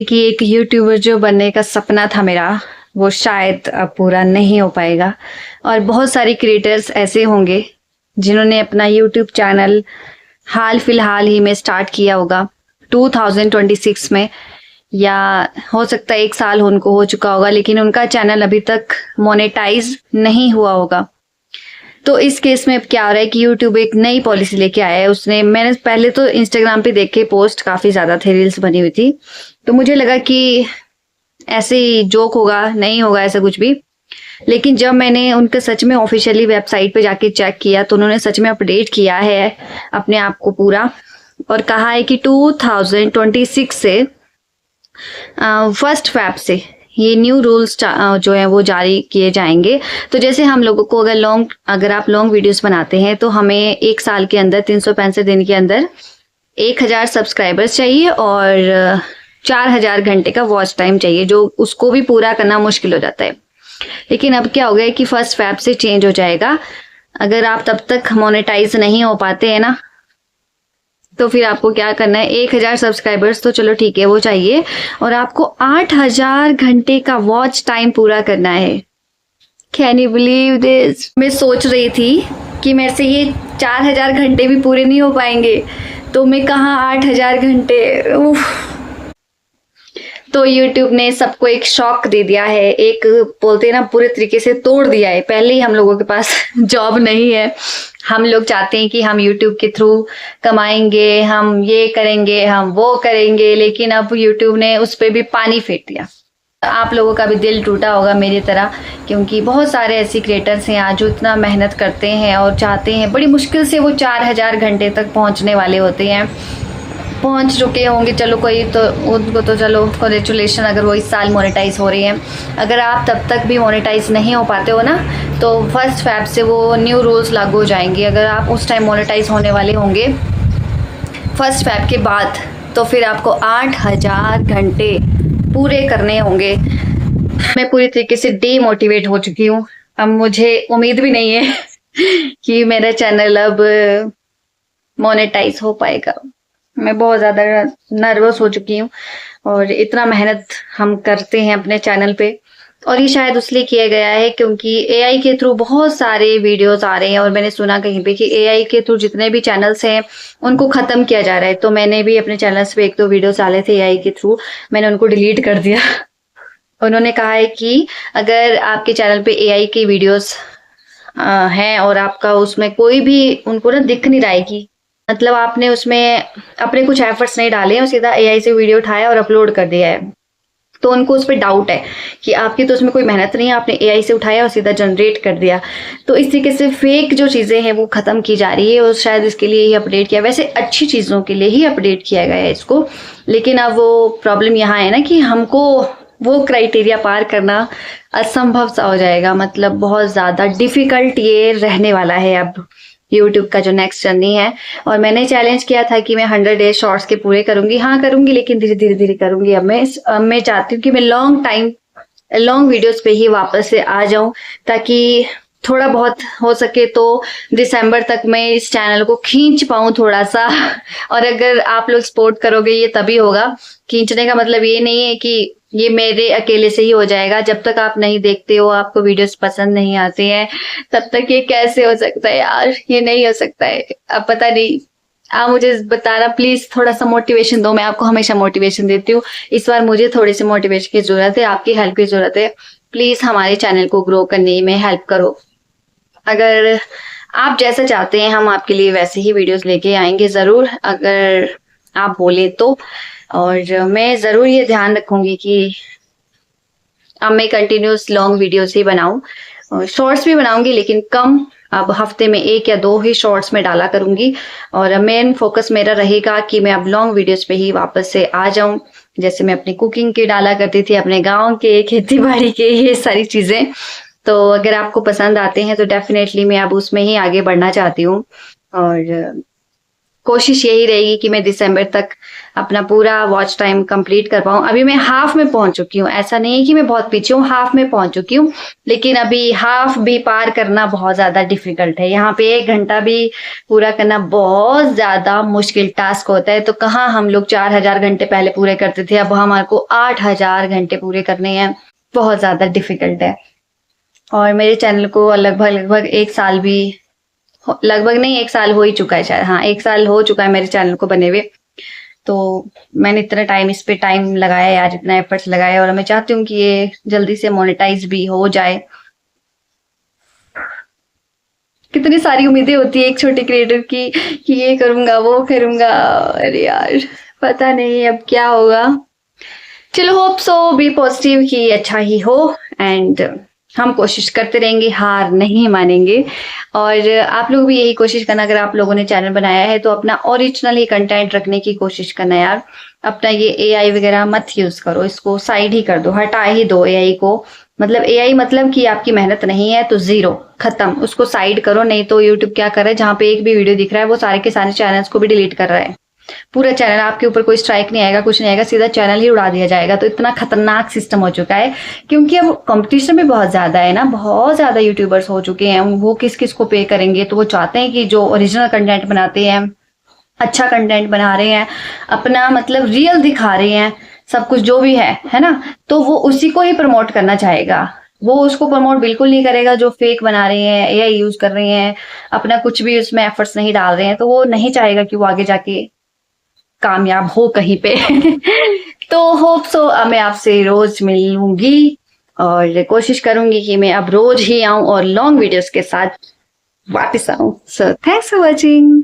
कि एक यूट्यूबर जो बनने का सपना था मेरा, वो शायद अब पूरा नहीं हो पाएगा। और बहुत सारे क्रिएटर्स ऐसे होंगे जिन्होंने अपना यूट्यूब चैनल हाल फिलहाल ही में स्टार्ट किया होगा 2026 में, या हो सकता है 1 साल उनको हो चुका होगा, लेकिन उनका चैनल अभी तक मोनेटाइज नहीं हुआ होगा। तो इस केस में अब क्या हो रहा है कि यूट्यूब एक नई पॉलिसी लेके आया है। मैंने पहले तो इंस्टाग्राम पे देख के पोस्ट काफी ज्यादा थे, रील्स बनी हुई थी, तो मुझे लगा कि ऐसे ही जोक होगा, नहीं होगा ऐसा कुछ भी। लेकिन जब मैंने उनके सच में ऑफिशियली वेबसाइट पे जाके चेक किया तो उन्होंने सच में अपडेट किया है अपने आप को पूरा, और कहा है कि 2026 से 1 फरवरी से ये न्यू रूल्स जो है वो जारी किए जाएंगे। तो जैसे हम लोगों को अगर आप लॉन्ग वीडियोस बनाते हैं तो हमें 1 साल के अंदर 365 दिन के अंदर 1000 सब्सक्राइबर्स चाहिए और 4000 घंटे का वॉच टाइम चाहिए, जो उसको भी पूरा करना मुश्किल हो जाता है। लेकिन अब क्या हो गया कि 1 फरवरी से चेंज हो जाएगा। अगर आप तब तक मोनेटाइज नहीं हो पाते हैं ना, तो फिर आपको क्या करना है, 1000 सब्सक्राइबर्स तो चलो ठीक है वो चाहिए, और आपको 8000 घंटे का वॉच टाइम पूरा करना है। Can you believe this? मैं सोच रही थी कि मेरे से ये 4000 घंटे भी पूरे नहीं हो पाएंगे, तो मैं कहाँ 8000 घंटे। उफ। तो YouTube ने सबको एक शॉक दे दिया है, एक बोलते हैं ना पूरे तरीके से तोड़ दिया है। पहले ही हम लोगों के पास जॉब नहीं है, हम लोग चाहते हैं कि हम YouTube के थ्रू कमाएंगे, हम ये करेंगे, हम वो करेंगे, लेकिन अब YouTube ने उस पर भी पानी फेर दिया। आप लोगों का भी दिल टूटा होगा मेरी तरह, क्योंकि बहुत सारे ऐसे क्रिएटर्स हैं आज जो इतना मेहनत करते हैं और चाहते हैं, बड़ी मुश्किल से वो 4000 घंटे तक पहुंचने वाले होते हैं, पहुंच चुके होंगे। चलो कोई तो उनको तो चलो कॉन्ग्रेचुलेशन अगर वो इस साल मोनेटाइज हो रही है। अगर आप तब तक भी मोनेटाइज नहीं हो पाते हो ना, तो 1 फरवरी से वो न्यू रूल्स लागू हो जाएंगे। अगर आप उस टाइम मोनेटाइज होने वाले होंगे 1 फरवरी के बाद, तो फिर आपको 8000 घंटे पूरे करने होंगे। मैं पूरी तरीके से डीमोटिवेट हो चुकी हूँ। अब मुझे उम्मीद भी नहीं है कि मेरा चैनल अब मोनेटाइज हो पाएगा। मैं बहुत ज़्यादा नर्वस हो चुकी हूँ, और इतना मेहनत हम करते हैं अपने चैनल पे, और ये शायद इसलिए किया गया है क्योंकि AI के थ्रू बहुत सारे वीडियोस आ रहे हैं, और मैंने सुना कहीं पे कि AI के थ्रू जितने भी चैनल्स हैं उनको ख़त्म किया जा रहा है। तो मैंने भी अपने चैनल्स पे 1-2 वीडियोस डाले थे AI के थ्रू, मैंने उनको डिलीट कर दिया। उन्होंने कहा है कि अगर आपके चैनल पे AI की वीडियोस हैं और आपका उसमें कोई भी उनको ना दिख नहीं रहा है कि मतलब आपने उसमें अपने कुछ एफर्ट्स नहीं डाले हैं और सीधा AI से वीडियो उठाया और अपलोड कर दिया है, तो उनको उस पर डाउट है कि आपकी तो उसमें कोई मेहनत नहीं है, आपने AI से उठाया और सीधा जनरेट कर दिया। तो इस तरीके से फेक जो चीज़ें हैं वो ख़त्म की जा रही है, और शायद इसके लिए ही अपडेट किया। वैसे अच्छी चीज़ों के लिए ही अपडेट किया गया है इसको, लेकिन अब वो प्रॉब्लम यहाँ है ना कि हमको वो क्राइटेरिया पार करना असंभव सा हो जाएगा। मतलब बहुत ज़्यादा डिफ़िकल्ट ये रहने वाला है अब यूट्यूब का जो नेक्स्ट जर्नी है। और मैंने चैलेंज किया था कि मैं 100 डेज शॉर्ट्स के पूरे करूंगी। हाँ करूंगी, लेकिन धीरे धीरे करूंगी। अब मैं चाहती हूँ कि मैं लॉन्ग वीडियोस पे ही वापस से आ जाऊं, ताकि थोड़ा बहुत हो सके तो दिसंबर तक मैं इस चैनल को खींच पाऊं थोड़ा सा। और अगर आप लोग सपोर्ट करोगे ये तभी होगा। खींचने का मतलब ये नहीं है कि ये मेरे अकेले से ही हो जाएगा। जब तक आप नहीं देखते हो, आपको वीडियोस पसंद नहीं आते हैं, तब तक ये कैसे हो सकता है यार? ये नहीं हो सकता है। अब पता नहीं, आप मुझे बताना प्लीज, थोड़ा सा मोटिवेशन दो। मैं आपको हमेशा मोटिवेशन देती हूँ, इस बार मुझे थोड़ी सी मोटिवेशन की जरूरत है, आपकी हेल्प की जरूरत है। प्लीज हमारे चैनल को ग्रो करने में हेल्प करो। अगर आप जैसा चाहते हैं हम आपके लिए वैसे ही वीडियोस लेके आएंगे जरूर, अगर आप बोले तो। और मैं जरूर ये ध्यान रखूंगी कि अब मैं कंटिन्यूस लॉन्ग वीडियोस ही बनाऊं। शॉर्ट्स भी बनाऊंगी लेकिन कम, अब हफ्ते में 1 या 2 ही शॉर्ट्स में डाला करूंगी। और मेन फोकस मेरा रहेगा कि मैं अब लॉन्ग वीडियोस पे ही वापस से आ जाऊं। जैसे मैं अपनी कुकिंग के डाला करती थी, अपने गाँव के, खेती बाड़ी के, ये सारी चीजें। तो अगर आपको पसंद आते हैं तो डेफिनेटली मैं अब उसमें ही आगे बढ़ना चाहती हूँ। और कोशिश यही रहेगी कि मैं दिसंबर तक अपना पूरा वॉच टाइम कंप्लीट कर पाऊँ। अभी मैं हाफ में पहुंच चुकी हूँ, ऐसा नहीं है कि मैं बहुत पीछे हूँ, हाफ में पहुंच चुकी हूँ, लेकिन अभी हाफ भी पार करना बहुत ज्यादा डिफिकल्ट है। यहाँ पे 1 घंटा भी पूरा करना बहुत ज्यादा मुश्किल टास्क होता है। तो कहाँ हम लोग 4000 घंटे पहले पूरे करते थे, अब हमारे को 8000 घंटे पूरे करने हैं, बहुत ज्यादा डिफिकल्ट है। और मेरे चैनल को लगभग 1 साल भी, लगभग नहीं 1 साल हो ही चुका है शायद, हाँ 1 साल हो चुका है मेरे चैनल को बने हुए। तो मैंने इतना टाइम इस पे टाइम लगाया यार, इतना एफर्ट्स लगाया, और मैं चाहती हूँ कि ये जल्दी से मोनेटाइज भी हो जाए। कितनी सारी उम्मीदें होती है एक छोटे क्रिएटर की कि ये करूंगा वो करूंगा, अरे यार पता नहीं अब क्या होगा। चलो होप सो, बी पॉजिटिव कि अच्छा ही हो, एंड हम कोशिश करते रहेंगे, हार नहीं मानेंगे। और आप लोग भी यही कोशिश करना, अगर आप लोगों ने चैनल बनाया है तो अपना ओरिजिनल ही कंटेंट रखने की कोशिश करना यार। अपना ये एआई वगैरह मत यूज करो, इसको साइड ही कर दो, हटा ही दो एआई को। मतलब एआई मतलब कि आपकी मेहनत नहीं है तो जीरो, खत्म, उसको साइड करो। नहीं तो यूट्यूब क्या कर रहा है, जहाँ पे एक भी वीडियो दिख रहा है वो सारे के सारे चैनल्स को भी डिलीट कर रहा है। पूरा चैनल, आपके ऊपर कोई स्ट्राइक नहीं आएगा, कुछ नहीं आएगा, सीधा चैनल ही उड़ा दिया जाएगा। तो इतना खतरनाक सिस्टम हो चुका है, क्योंकि अब कंपटीशन भी बहुत ज्यादा है ना, बहुत ज्यादा यूट्यूबर्स हो चुके हैं। वो किस किस को पे करेंगे, तो वो चाहते हैं कि जो ओरिजिनल कंटेंट बनाते हैं, अच्छा कंटेंट बना रहे हैं, अपना मतलब रियल दिखा रहे हैं, सब कुछ जो भी है ना, तो वो उसी को ही प्रमोट करना चाहेगा। वो उसको प्रमोट बिल्कुल नहीं करेगा जो फेक बना रहे हैं, एआई यूज कर रहे हैं, अपना कुछ भी उसमें एफर्ट्स नहीं डाल रहे हैं। तो वो नहीं चाहेगा कि वो आगे जाके कामयाब हो कहीं पे। तो होप सो मैं आपसे रोज मिलूंगी, और कोशिश करूंगी कि मैं अब रोज ही आऊं और लॉन्ग वीडियोस के साथ वापस आऊं। So thanks for watching.